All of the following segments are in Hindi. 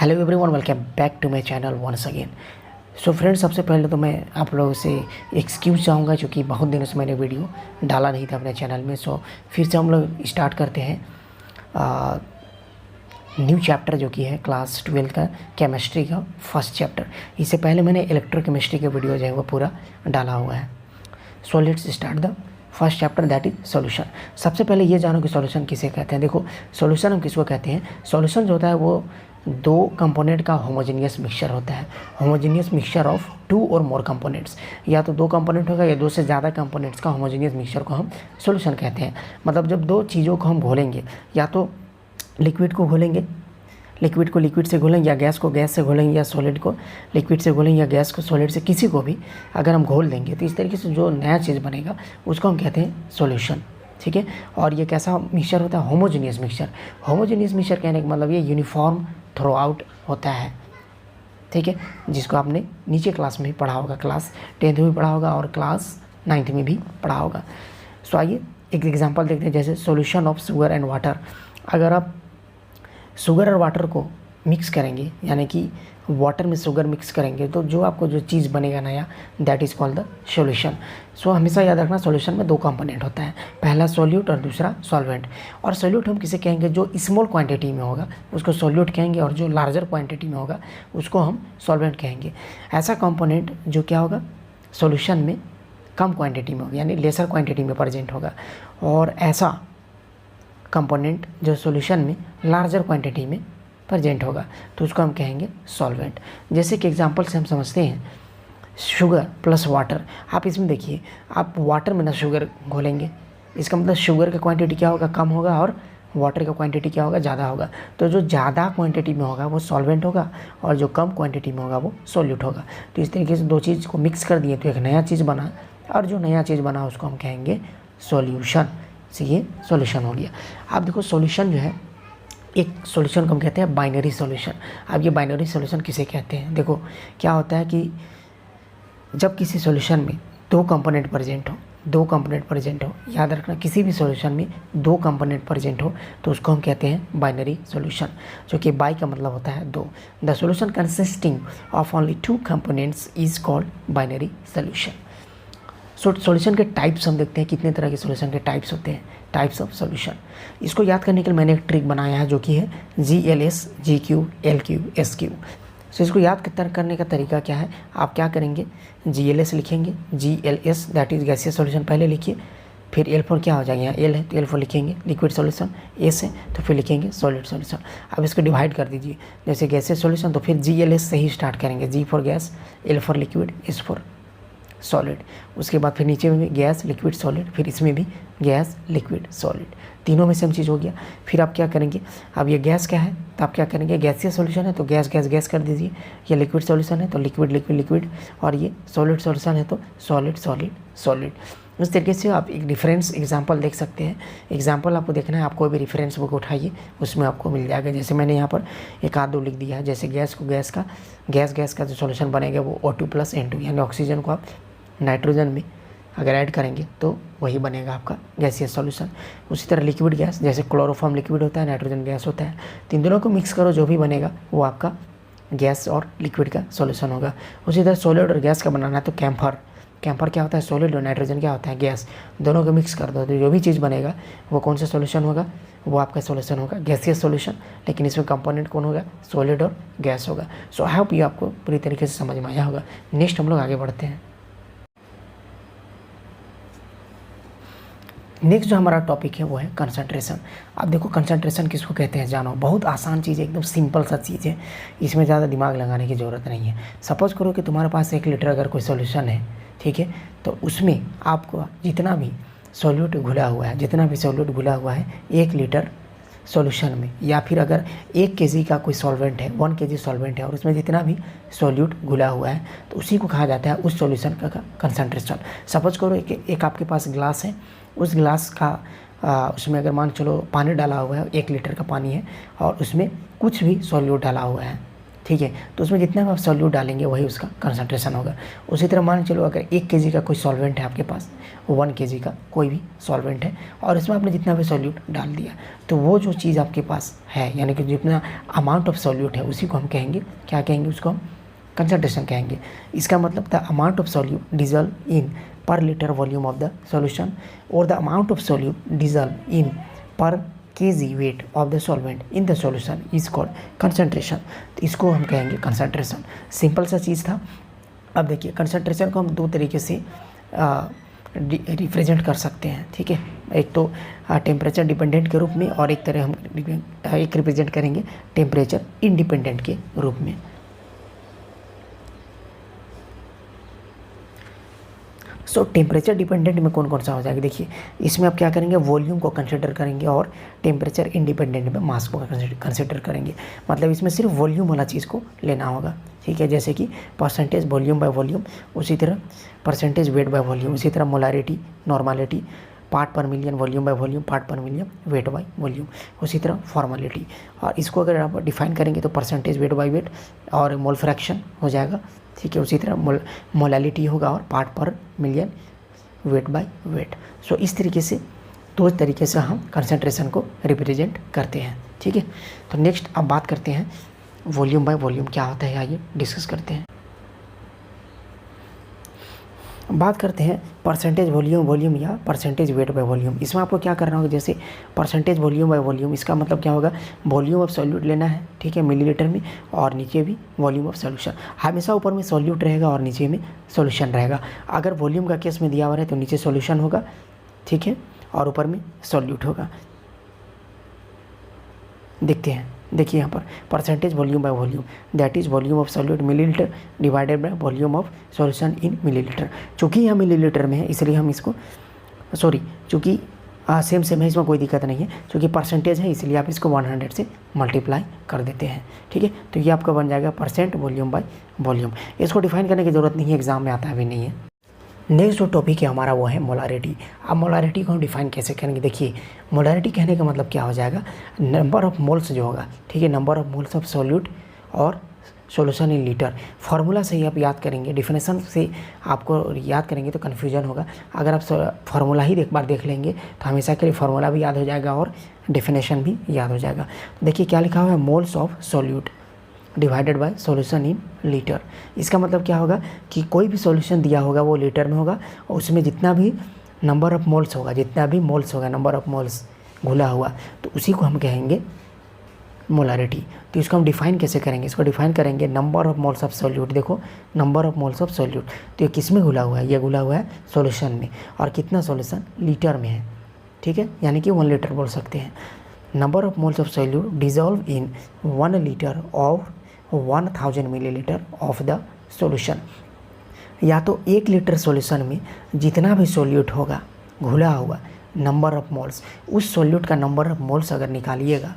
Hello everyone, welcome back to my channel once again. So friends, सबसे पहले तो मैं आप लोगों से एक्सक्यूज़ चाहूँगा क्योंकि बहुत दिनों से मैंने वीडियो डाला नहीं था अपने चैनल में। सो फिर से हम लोग स्टार्ट करते हैं न्यू चैप्टर जो कि है क्लास 12 का केमिस्ट्री का फर्स्ट चैप्टर। इससे पहले मैंने इलेक्ट्रोकेमिस्ट्री का वीडियो जो है वो पूरा डाला हुआ है। So let's start the first chapter, that is solution. सबसे पहले ये जानो कि सॉल्यूशन किसे कहते हैं। देखो, सॉल्यूशन हम किसको कहते हैं। सॉल्यूशन जो होता है वो दो कंपोनेंट का होमोजेनियस मिक्सचर होता है। होमोजेनियस मिक्सचर ऑफ टू और मोर कंपोनेंट्स, या तो दो कंपोनेंट होगा या दो से ज़्यादा कंपोनेंट्स का होमोजेनियस मिक्सचर को हम सॉल्यूशन कहते हैं। मतलब जब दो चीज़ों को हम घोलेंगे, या तो लिक्विड को घोलेंगे, लिक्विड को लिक्विड से घोलेंगे, या गैस को गैस से घोलेंगे, या सॉलिड को लिक्विड से घोलेंगे, या गैस को सॉलिड से, किसी को भी अगर हम घोल देंगे तो इस तरीके से जो नया चीज़ बनेगा उसको हम कहते हैं सॉल्यूशन। ठीक है। और ये कैसा मिक्सचर होता है? Homogeneous mixture. होमोजेनियस मिक्सचर कहने का मतलब ये यूनिफॉर्म थ्रू आउट होता है। ठीक है, जिसको आपने नीचे क्लास में भी पढ़ा होगा, क्लास 10th में भी पढ़ा होगा और क्लास 9th में भी पढ़ा होगा। सो आइए एक एग्जांपल देखते हैं, जैसे solution of sugar and water. अगर आप शुगर और वाटर को मिक्स करेंगे, यानी कि वाटर में शुगर मिक्स करेंगे, तो जो आपको जो चीज़ बनेगा नया, that is called the solution. So हमेशा याद रखना, सॉल्यूशन में दो कंपोनेंट होता है, पहला सॉल्यूट और दूसरा सॉल्वेंट। और सॉल्यूट हम किसे कहेंगे? जो स्मॉल क्वांटिटी में होगा उसको सॉल्यूट कहेंगे, और जो लार्जर क्वांटिटी में होगा उसको हम सॉल्वेंट कहेंगे। ऐसा कंपोनेंट जो क्या होगा सॉल्यूशन में कम क्वान्टिटी में होगा, यानी लेसर क्वान्टिटी में प्रेजेंट होगा, और ऐसा कंपोनेंट जो सॉल्यूशन में लार्जर क्वांटिटी में प्रेजेंट होगा तो उसको हम कहेंगे सॉल्वेंट। जैसे कि एग्जांपल से हम समझते हैं शुगर प्लस वाटर। आप इसमें देखिए, आप वाटर में ना शुगर घोलेंगे, इसका मतलब शुगर का क्वांटिटी क्या होगा? कम होगा, और वाटर का क्वांटिटी क्या होगा? ज़्यादा होगा। तो जो ज़्यादा क्वांटिटी में होगा वो सॉल्वेंट होगा, और जो कम क्वांटिटी में होगा वो सॉल्यूट होगा। तो इस तरीके से दो चीज़ को मिक्स कर दिए तो एक नया चीज़ बना, और जो नया चीज़ बना उसको हम कहेंगे सॉल्यूशन। से ये सॉल्यूशन हो गया। आप देखो, सॉल्यूशन जो है, एक सॉल्यूशन को हम कहते हैं बाइनरी सॉल्यूशन। अब ये बाइनरी सॉल्यूशन किसे कहते हैं? देखो, क्या होता है कि जब किसी सॉल्यूशन में दो कंपोनेंट प्रेजेंट हो, याद रखना, किसी भी सॉल्यूशन में दो कंपोनेंट प्रेजेंट हो तो उसको हम कहते हैं बाइनरी सॉल्यूशन, जो कि बाई का मतलब होता है दो। The solution consisting of only two components is called binary solution. Solution के टाइप्स हम देखते हैं, कितने तरह के सॉल्यूशन के टाइप्स होते हैं, टाइप्स ऑफ सॉल्यूशन। इसको याद करने के लिए मैंने एक ट्रिक बनाया है जो कि है GLS, GQ, LQ, SQ। सो इसको याद करने का तरीका क्या है? आप क्या करेंगे, GLS लिखेंगे, GLS that is gaseous solution पहले लिखिए, फिर L फॉर क्या हो जाएगा, यहाँ L है तो L फॉर लिखेंगे लिक्विड सॉल्यूशन, S है तो फिर लिखेंगे सॉलिड सॉल्यूशन। अब इसको डिवाइड कर दीजिए, जैसे गैसियस सॉल्यूशन तो फिर GLS से ही स्टार्ट करेंगे, G for gas, L for liquid, S for solid. उसके बाद फिर नीचे में भी गैस लिक्विड सॉलिड, फिर इसमें भी गैस लिक्विड सॉलिड, तीनों में सेम चीज़ हो गया। फिर आप क्या करेंगे, अब ये गैस क्या है तो आप क्या करेंगे, गैसियस सॉल्यूशन है तो गैस गैस गैस कर दीजिए, ये लिक्विड सॉल्यूशन है तो लिक्विड लिक्विड लिक्विड, और ये सॉलिड सॉल्यूशन है तो सॉलिड सॉलिड सॉलिड। इस तरीके से आप एक डिफरेंस एग्जांपल देख सकते हैं। एग्जांपल आपको देखना है, आप कोई भी रेफरेंस बुक उठाइए, उसमें आपको मिल जाएगा। जैसे मैंने यहाँ पर एक आध दो लिख दिया है, जैसे गैस को गैस का जो सॉल्यूशन बनेगा वो O2 + N2, यानी ऑक्सीजन को आप नाइट्रोजन में अगर ऐड करेंगे तो वही बनेगा आपका गैसियस सॉल्यूशन। उसी तरह लिक्विड गैस, जैसे क्लोरोफॉर्म लिक्विड होता है, नाइट्रोजन गैस होता है, तो इन दोनों को मिक्स करो, जो भी बनेगा वो आपका गैस और लिक्विड का सॉल्यूशन होगा। उसी तरह सॉलिड और गैस का बनाना है तो कैम्फर क्या होता है, सॉलिड, और नाइट्रोजन क्या होता है, गैस। दोनों को मिक्स कर दो तो जो भी चीज़ बनेगा वो कौन सा सॉल्यूशन होगा, वो आपका सॉल्यूशन होगा गैसियस सॉल्यूशन। लेकिन इसमें कंपोनेंट कौन होगा, सॉलिड और गैस होगा। सो आई होप ये आपको पूरी तरीके से समझ में आया होगा। नेक्स्ट हम लोग आगे बढ़ते हैं। नेक्स्ट जो हमारा टॉपिक है वो है कंसंट्रेशन। अब देखो, कंसंट्रेशन किसको कहते हैं जानो। बहुत आसान चीज़ है, एकदम सिंपल सा चीज़ है, इसमें ज़्यादा दिमाग लगाने की ज़रूरत नहीं है। सपोज़ करो कि तुम्हारे पास 1 लीटर अगर कोई सॉल्यूशन है, ठीक है, तो उसमें आपको जितना भी सॉल्यूट घुला हुआ है 1 लीटर सॉल्यूशन में, या फिर अगर 1 kg का कोई सॉल्वेंट है, 1 kg सॉल्वेंट है, और उसमें जितना भी सॉल्यूट घुला हुआ है तो उसी को कहा जाता है उस सॉल्यूशन का कंसंट्रेशन। सपोज करो एक आपके पास ग्लास है, उस ग्लास का उसमें अगर मान चलो पानी डाला हुआ है, 1 लीटर का पानी है, और उसमें कुछ भी सॉल्यूट डाला हुआ है, ठीक है। तो उसमें जितना भी आप सॉल्यूट डालेंगे वही उसका कंसंट्रेशन होगा। उसी तरह मान चलो अगर 1 kg का कोई सॉल्वेंट है आपके पास, 1 kg का कोई भी सॉल्वेंट है और इसमें आपने जितना भी सॉल्यूट डाल दिया, तो वो जो चीज़ आपके पास है यानी कि जितना अमाउंट ऑफ सॉल्यूट है उसी को हम कहेंगे, क्या कहेंगे, उसको हम कंसंट्रेशन कहेंगे। इसका मतलब the amount of solute dissolve in per litre volume of the solution और the amount of solute dissolve in per kg weight of the solvent in the solution is called concentration। तो इसको हम कहेंगे कंसंट्रेशन। सिंपल सा चीज़ था। अब देखिए कंसंट्रेशन को हम 2 तरीके से रिप्रेजेंट कर सकते हैं, ठीक है। एक तो टेम्परेचर डिपेंडेंट के रूप में और एक तरह हम एक रिप्रेजेंट करेंगे टेम्परेचर इंडिपेंडेंट के रूप में। सो टेम्परेचर डिपेंडेंट में कौन कौन सा हो जाएगा, देखिए इसमें आप क्या करेंगे, वॉल्यूम को कंसिडर करेंगे और टेम्परेचर इंडिपेंडेंट में मास को कंसिडर करेंगे। मतलब इसमें सिर्फ वॉल्यूम वाला चीज़ को लेना होगा, ठीक है। जैसे कि परसेंटेज वॉल्यूम बाय वॉल्यूम, उसी तरह परसेंटेज वेट बाय वॉल्यूम, उसी तरह मोलारिटी, नॉर्मालिटी, पार्ट पर million volume by volume, part पर मिलियन वेट बाय वॉल्यूम, उसी तरह फॉर्मेलिटी। और इसको अगर आप डिफाइन करेंगे तो परसेंटेज वेट बाय वेट और मोल फ्रैक्शन हो जाएगा, ठीक है। उसी तरह मोलालिटी होगा और पार्ट पर मिलियन वेट बाय वेट। सो इस तरीके से 2 तरीके से हम कंसंट्रेशन को रिप्रेजेंट करते हैं, ठीक है। तो नेक्स्ट अब बात करते हैं वॉल्यूम बाय वॉल्यूम क्या होता है, आइए डिस्कस करते हैं। बात करते हैं परसेंटेज वॉल्यूम या परसेंटेज वेट बाय वॉल्यूम। इसमें आपको क्या करना होगा, जैसे परसेंटेज वॉल्यूम बाय वॉल्यूम, इसका मतलब क्या होगा, वॉल्यूम ऑफ सॉल्यूट लेना है, ठीक है, मिलीलीटर में, और नीचे भी वॉल्यूम ऑफ सॉल्यूशन। हमेशा ऊपर में सॉल्यूट रहेगा और नीचे में सॉल्यूशन रहेगा। अगर वॉल्यूम का केस में दिया हुआ है तो नीचे सॉल्यूशन होगा, ठीक है, और ऊपर में सॉल्यूट होगा। देखते हैं, देखिए यहाँ पर percentage volume by volume, that is volume of solute millilitre divided by volume of solution in millilitre. चूँकि यह मिलीलीटर में है इसलिए हम इसको चूँकि सेम है, इसमें कोई दिक्कत नहीं है। चूँकि परसेंटेज है इसलिए आप इसको 100 से मल्टीप्लाई कर देते हैं, ठीक है। तो ये आपका बन जाएगा परसेंट वॉल्यूम बाय वॉल्यूम। इसको डिफाइन करने की ज़रूरत नहीं है, एग्जाम में आता भी नहीं है। नेक्स्ट जो टॉपिक है हमारा वो है मोलारिटी। अब मोलारिटी को हम डिफाइन कैसे करेंगे, देखिए मोलारिटी कहने का मतलब क्या हो जाएगा, नंबर ऑफ मोल्स जो होगा, ठीक है, number of moles of solute और सॉल्यूशन इन लीटर। फार्मूला से ही आप याद करेंगे, डिफिनेशन से आपको याद करेंगे तो कन्फ्यूजन होगा। अगर आप फार्मूला ही एक बार देख लेंगे तो हमेशा के लिए फार्मूला भी याद हो जाएगा और डेफिनेशन भी याद हो जाएगा। देखिए क्या लिखा हुआ है, moles of solute divided by solution in litre. इसका मतलब क्या होगा कि कोई भी सॉल्यूशन दिया होगा वो लीटर में होगा और उसमें जितना भी नंबर ऑफ मोल्स होगा, जितना भी मोल्स होगा, नंबर ऑफ मोल्स घुला हुआ, तो उसी को हम कहेंगे मोलारिटी। तो इसको हम डिफाइन कैसे करेंगे, इसको डिफाइन करेंगे number of moles of solute. देखो number of moles of solute, तो ये किस में घुला हुआ है, ये घुला हुआ है सॉल्यूशन में, और कितना सॉल्यूशन, लीटर में है, ठीक है, यानी कि 1 लीटर बोल सकते हैं। Number of moles of solute dissolve in 1 litre of 1000 millilitre of the solution. या तो 1 लीटर सॉल्यूशन में जितना भी सॉल्यूट होगा घुला हुआ, नंबर ऑफ मोल्स, उस सॉल्यूट का नंबर ऑफ मोल्स अगर निकालिएगा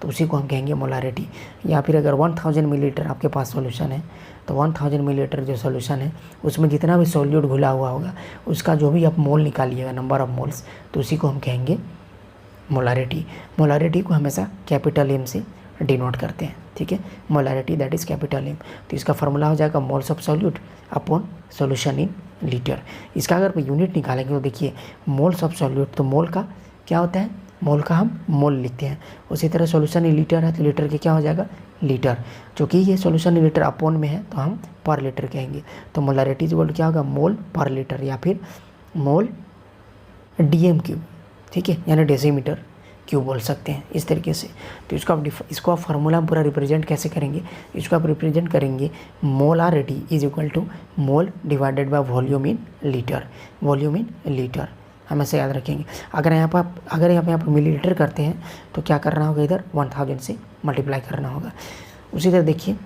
तो उसी को हम कहेंगे मोलारिटी। या फिर अगर 1000 मिलीलीटर आपके पास सॉल्यूशन है तो 1000 मिलीलीटर जो सॉल्यूशन है उसमें जितना भी सॉल्यूट घुला हुआ होगा उसका जो भी आप मोल निकालिएगा, नंबर ऑफ मोल्स, तो उसी को हम कहेंगे मोलारिटी। मोलारिटी को हमेशा कैपिटल एम से डिनोट करते हैं, ठीक है, molarity that is capital M. तो इसका फार्मूला हो जाएगा moles of solute upon solution in litre. इसका अगर यूनिट निकालेंगे तो देखिए मोल्स ऑफ सॉल्यूट, तो मोल का क्या होता है, मोल का हम मोल लिखते हैं। उसी तरह सॉल्यूशन इन लीटर है तो लीटर के क्या हो जाएगा, लीटर। चूँकि ये सॉल्यूशन इन लीटर अपॉन में है तो हम पर लीटर कहेंगे। तो मोलारिटी इज इक्वल क्या होगा, मोल पर लीटर या फिर मोल डीएम क्यूब, ठीक है, यानी डेसीमीटर क्यों बोल सकते हैं इस तरीके से। तो इसको आप फार्मूला में पूरा रिप्रेजेंट कैसे करेंगे, इसको आप रिप्रेजेंट करेंगे molarity is equal to mole divided by volume in litre, volume in litre हमेशा याद रखेंगे। अगर यहाँ पर मिलीलीटर करते हैं तो क्या करना होगा, इधर 1000 से मल्टीप्लाई करना होगा। उसी तरह देखिए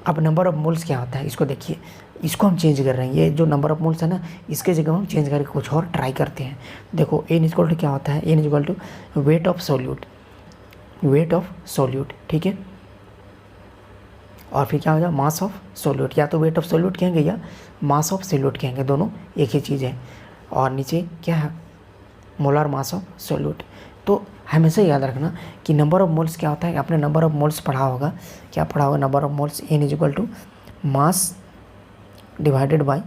अब नंबर ऑफ मोल्स क्या होता है, इसको देखिए, इसको हम चेंज कर रहे हैं। ये जो नंबर ऑफ मोल्स है ना, इसके जगह हम चेंज करके कुछ और ट्राई करते हैं। देखो एन इक्वल टू क्या होता है, n equal to weight of solute, weight of solute, ठीक है, और फिर क्या हो जाएगा, मास ऑफ सॉल्यूट। या तो वेट ऑफ सॉल्यूट कहेंगे या मास ऑफ सॉल्यूट कहेंगे, दोनों एक ही चीज़ है। और नीचे क्या है, मोलर मास ऑफ सॉल्यूट। तो हमेशा याद रखना कि नंबर ऑफ मोल्स क्या होता है, आपने नंबर ऑफ मोल्स पढ़ा होगा, क्या पढ़ा होगा, number of moles N is equal to mass divided by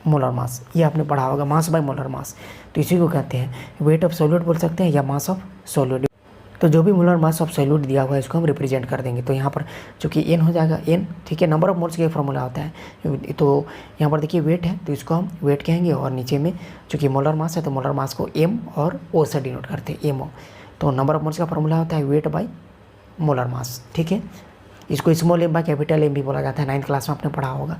molar mass, ये आपने पढ़ा होगा, मास बाय मोलर मास। तो इसी को कहते हैं वेट ऑफ सॉल्यूट बोल सकते हैं या मास ऑफ सॉल्यूट। तो जो भी मोलर मास ऑफ सॉल्यूट दिया हुआ है इसको हम रिप्रेजेंट कर देंगे। तो यहाँ पर चूँकि n हो जाएगा n, ठीक है, नंबर ऑफ मोल्स का फॉर्मूला होता है। तो यहाँ पर देखिए वेट है तो इसको हम वेट कहेंगे, और नीचे में चूँकि मोलर मास है तो मोलर मास को m और o से डिनोट करते हैं, MO। तो नंबर ऑफ मोल्स का फॉर्मूला होता है वेट बाई मोलर मास, ठीक है। इसको small m by capital M भी बोला जाता है, 9th क्लास में आपने पढ़ा होगा।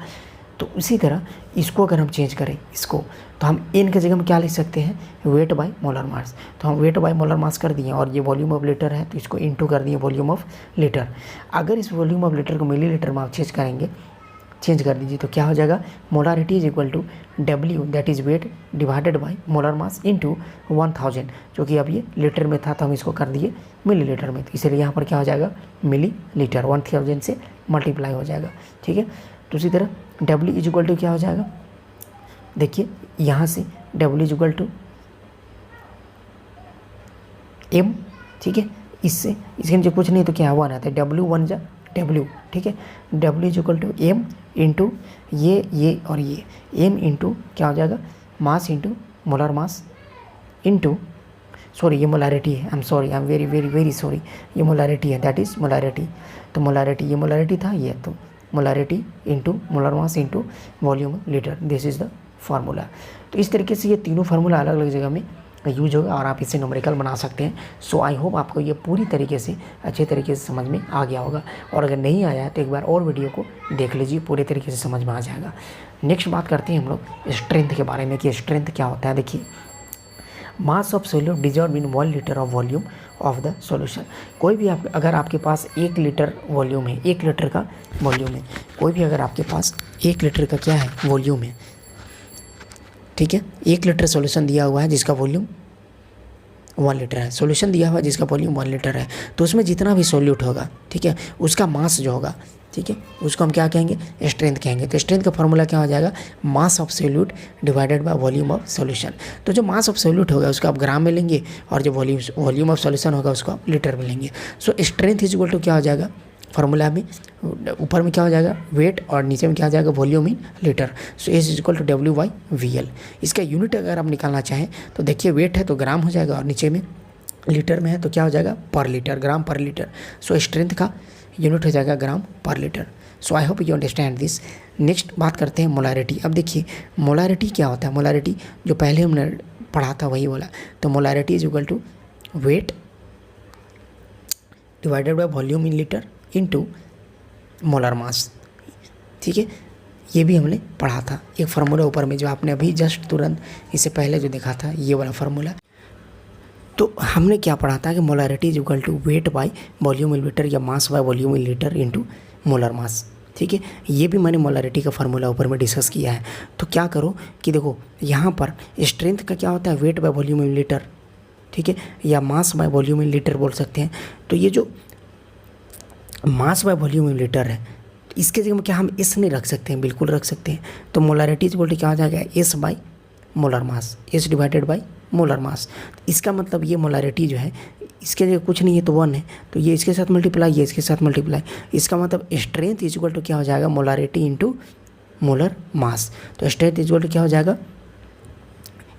तो उसी तरह इसको अगर हम चेंज करें इसको, तो हम n की जगह में क्या लिख सकते हैं, वेट बाय मोलर मास। तो हम वेट बाय मोलर मास कर दिए, और ये वॉल्यूम ऑफ लीटर है तो इसको इनटू कर दिए वॉल्यूम ऑफ लीटर। अगर इस वॉल्यूम ऑफ लीटर को मिली लीटर में आप चेंज कर दीजिए तो क्या हो जाएगा, molarity is equal to W that is weight divided by molar mass into 1000, जो कि अब ये लीटर में था तो हम इसको कर दिए मिली लीटर में, तो इसलिए यहाँ पर क्या हो जाएगा, मिली लीटर 1000 से मल्टीप्लाई हो जाएगा, ठीक है। तो उसी तरह W इज इक्वल टू क्या हो जाएगा, देखिए यहाँ से W is equal to M, ठीक है। इससे इसके नीचे कुछ नहीं तो क्या 1 आता है, W1 जा W, ठीक है। W is equal to M into ये और ये M इंटू क्या हो जाएगा, mass into molar mass into, sorry ये मोलारिटी है, I am very very very sorry, ये मोलारिटी है, दैट इज़ मोलारिटी। तो मोलारिटी, ये मोलारिटी था, ये तो molarity into molar mass into volume litre, this is the formula. तो इस तरीके से ये तीनों फार्मूला अलग अलग जगह में यूज होगा और आप इसे न्यूमेरिकल बना सकते हैं। सो आई होप आपको ये पूरी तरीके से अच्छे तरीके से समझ में आ गया होगा, और अगर नहीं आया है तो एक बार और वीडियो को देख लीजिए, पूरे तरीके से समझ में आ जाएगा। नेक्स्ट बात करते हैं हम लोग स्ट्रेंथ के बारे में कि स्ट्रेंथ क्या होता है। देखिए, mass of solute dissolve in 1 litre of volume of the solution. कोई भी अगर आपके पास 1 लीटर वॉल्यूम है, 1 लीटर का वॉल्यूम है, कोई भी अगर आपके पास 1 लीटर का क्या है वॉल्यूम है, ठीक है, 1 लीटर सॉल्यूशन दिया हुआ है जिसका वॉल्यूम 1 लीटर है, सॉल्यूशन दिया हुआ है जिसका वॉल्यूम 1 लीटर है, तो उसमें जितना भी सॉल्यूट होगा, ठीक है, उसका मास जो होगा, ठीक है, उसको हम क्या कहेंगे, स्ट्रेंथ कहेंगे। तो स्ट्रेंथ का फॉर्मूला क्या हो जाएगा, mass of solute divided by volume of solution. तो जो मास ऑफ सॉल्यूट होगा उसको आप ग्राम में लेंगे, और जो वॉल्यूम ऑफ सॉल्यूशन होगा उसको आप लीटर में लेंगे। So strength is equal to क्या हो जाएगा, फार्मूला में ऊपर में क्या हो जाएगा, वेट, और नीचे में क्या हो जाएगा, volume in litre. So S is equal to W/VL। इसका यूनिट अगर आप निकालना चाहें तो देखिए, वेट है तो ग्राम हो जाएगा, और नीचे में लीटर में है तो क्या हो जाएगा, पर लीटर, ग्राम पर लीटर। सो स्ट्रेंथ का यूनिट हो जाएगा ग्राम पर litre. So I hope you understand this. Next बात करते हैं मोलारिटी। अब देखिए मोलारिटी क्या होता है, मोलारिटी जो पहले हमने पढ़ा था वही बोला। तो molarity is equal to weight divided by volume in litre into molar mass, ठीक है। ये भी हमने पढ़ा था, एक फार्मूला ऊपर में जो आपने अभी जस्ट तुरंत इससे पहले जो देखा था, ये वाला फार्मूला। तो हमने क्या पढ़ा था कि molarity is equal to weight by volume in litre या mass by volume in litre into molar mass, ठीक है। ये भी मैंने मोलारिटी का फार्मूला ऊपर में डिस्कस किया है। तो क्या करो कि देखो यहाँ पर स्ट्रेंथ का क्या होता है, wait by volume in litre, ठीक है, या mass by volume in litre बोल सकते हैं। तो ये जो मास बाय वॉल्यूम इन लीटर है, इसके जगह में क्या हम एस नहीं रख सकते हैं, बिल्कुल रख सकते हैं। तो मोलारिटी इज इक्वल टू क्या हो जाएगा, S by molar mass, S divided by molar मास। इसका मतलब ये मोलारिटी जो है इसके जगह कुछ नहीं है तो 1 है, तो ये इसके साथ मल्टीप्लाई, ये इसके साथ मल्टीप्लाई। इसका मतलब स्ट्रेंथ इज इक्वल टू क्या हो जाएगा, मोलारिटी इंटू मोलर मास। तो स्ट्रेंथ इज इक्वल टू क्या हो जाएगा,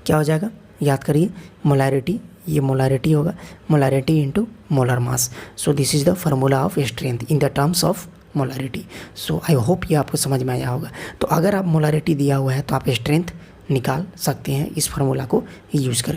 क्या हो जाएगा, याद करिए, मोलारिटी, ये मोलारिटी होगा, molarity into molar mass. So this is the formula of strength in the terms of molarity. So I hope ये आपको समझ में आया होगा। तो अगर आप मोलारिटी दिया हुआ है तो आप स्ट्रेंथ निकाल सकते हैं इस फार्मूला को यूज़ करके।